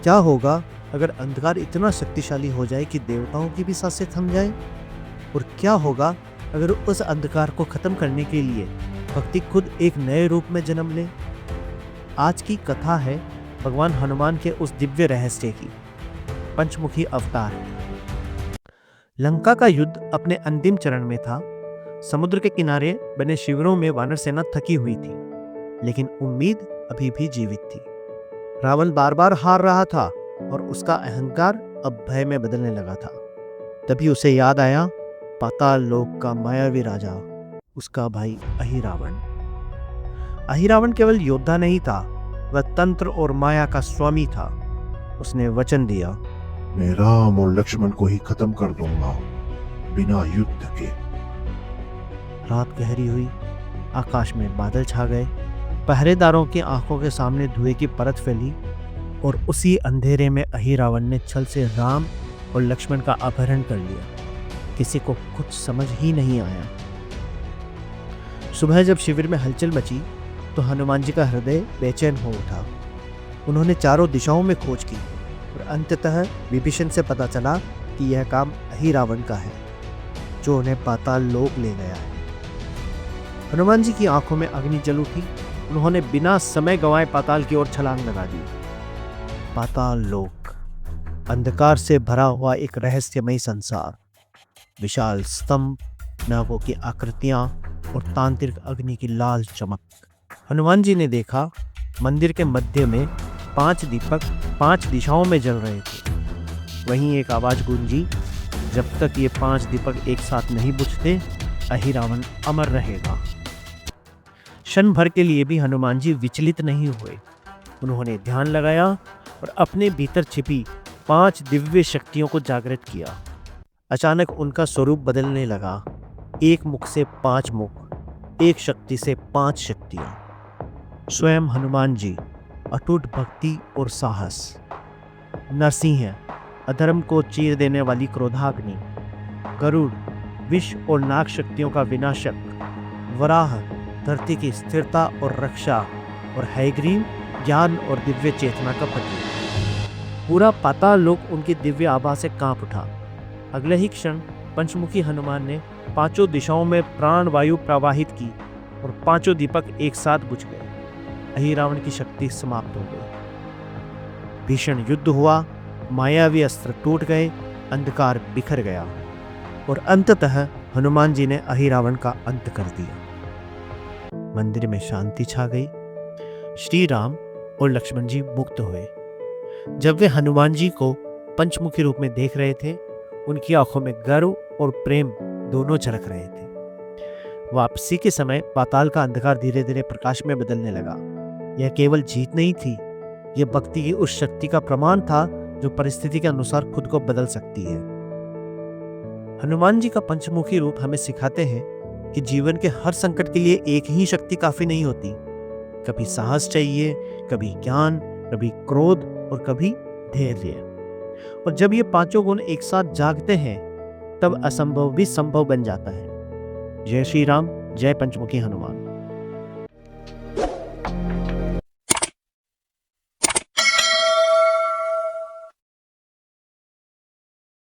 क्या होगा अगर अंधकार इतना शक्तिशाली हो जाए कि देवताओं की भी सांसें थम जाए? और क्या होगा अगर उस अंधकार को खत्म करने के लिए भक्ति खुद एक नए रूप में जन्म ले? आज की कथा है भगवान हनुमान के उस दिव्य रहस्य की, पंचमुखी अवतार की। लंका का युद्ध अपने अंतिम चरण में था। समुद्र के किनारे बने शिविरों में वानर सेना थकी हुई थी, लेकिन उम्मीद अभी भी जीवित थी। रावण बार बार हार रहा था और उसका अहंकार अब भय में बदलने लगा था। तभी उसे याद आया पाताल लोक का मायावी राजा, उसका भाई अहिरावण। अहिरावण केवल योद्धा नहीं था, वह तंत्र और माया का स्वामी था। उसने वचन दिया, मैं राम और लक्ष्मण को ही खत्म कर दूंगा, बिना युद्ध के। रात गहरी हुई, आकाश में बादल छा गए, पहरेदारों की आंखों के सामने धुएं की परत फैली और उसी अंधेरे में अहिरावण ने छल से राम और लक्ष्मण का अपहरण कर लिया। किसी को कुछ समझ ही नहीं आया। सुबह जब शिविर में हलचल मची तो हनुमान जी का हृदय बेचैन हो उठा। उन्होंने चारों दिशाओं में खोज की और अंततः विभीषण से पता चला कि यह काम अहिरावण का है, जो उन्हें पाताल लोक ले गया है। हनुमान जी की आंखों में अग्नि जल उठी। उन्होंने बिना समय गंवाए पाताल की ओर छलांग लगा दी। पाताल लोक, अंधकार से भरा हुआ एक रहस्यमय संसार। विशाल स्तंभ, नागों की आकृतियां और तांत्रिक अग्नि की लाल चमक। हनुमान जी ने देखा मंदिर के मध्य में 5 दीपक 5 दिशाओं में जल रहे थे। वहीं एक आवाज गूंजी, जब तक ये 5 दीपक एक साथ नहीं बुझते, अहिरावण अमर रहेगा। क्षण भर के लिए भी हनुमान जी विचलित नहीं हुए। उन्होंने ध्यान लगाया और अपने भीतर छिपी 5 दिव्य शक्तियों को जागृत किया। अचानक उनका स्वरूप बदलने लगा। एक मुख से 5 मुख, एक शक्ति से 5 शक्तियां। स्वयं हनुमान जी, अटूट भक्ति और साहस। नरसिंह, अधर्म को चीर देने वाली क्रोधाग्नि। गरुड़, विष और नाग शक्तियों का विनाशक। वराह, धरती की स्थिरता और रक्षा। और हैग्रीव, ज्ञान और दिव्य चेतना का प्रतीक। पूरा पाताल लोक उनकी दिव्य आभा से कांप उठा। अगले ही क्षण पंचमुखी हनुमान ने 5 दिशाओं में प्राण वायु प्रवाहित की और 5 दीपक एक साथ बुझ गए। अहिरावण की शक्ति समाप्त हो गई। भीषण युद्ध हुआ, मायावी अस्त्र टूट गए, अंधकार बिखर गया और अंततः हनुमान जी ने अहिरावण का अंत कर दिया। मंदिर में शांति छा गई। श्री राम और लक्ष्मण जी मुक्त हुए। जब वे हनुमान जी को पंचमुखी रूप में देख रहे थे, उनकी आंखों में गर्व और प्रेम दोनों झलक रहे थे। वापसी के समय पाताल का अंधकार धीरे धीरे प्रकाश में बदलने लगा। यह केवल जीत नहीं थी, यह भक्ति की उस शक्ति का प्रमाण था जो परिस्थिति के अनुसार खुद को बदल सकती है। हनुमान जी का पंचमुखी रूप हमें सिखाते हैं कि जीवन के हर संकट के लिए एक ही शक्ति काफी नहीं होती। कभी साहस चाहिए, कभी ज्ञान, कभी क्रोध और कभी धैर्य। और जब ये 5 गुण एक साथ जागते हैं, तब असंभव भी संभव बन जाता है। जय श्री राम, जय पंचमुखी हनुमान।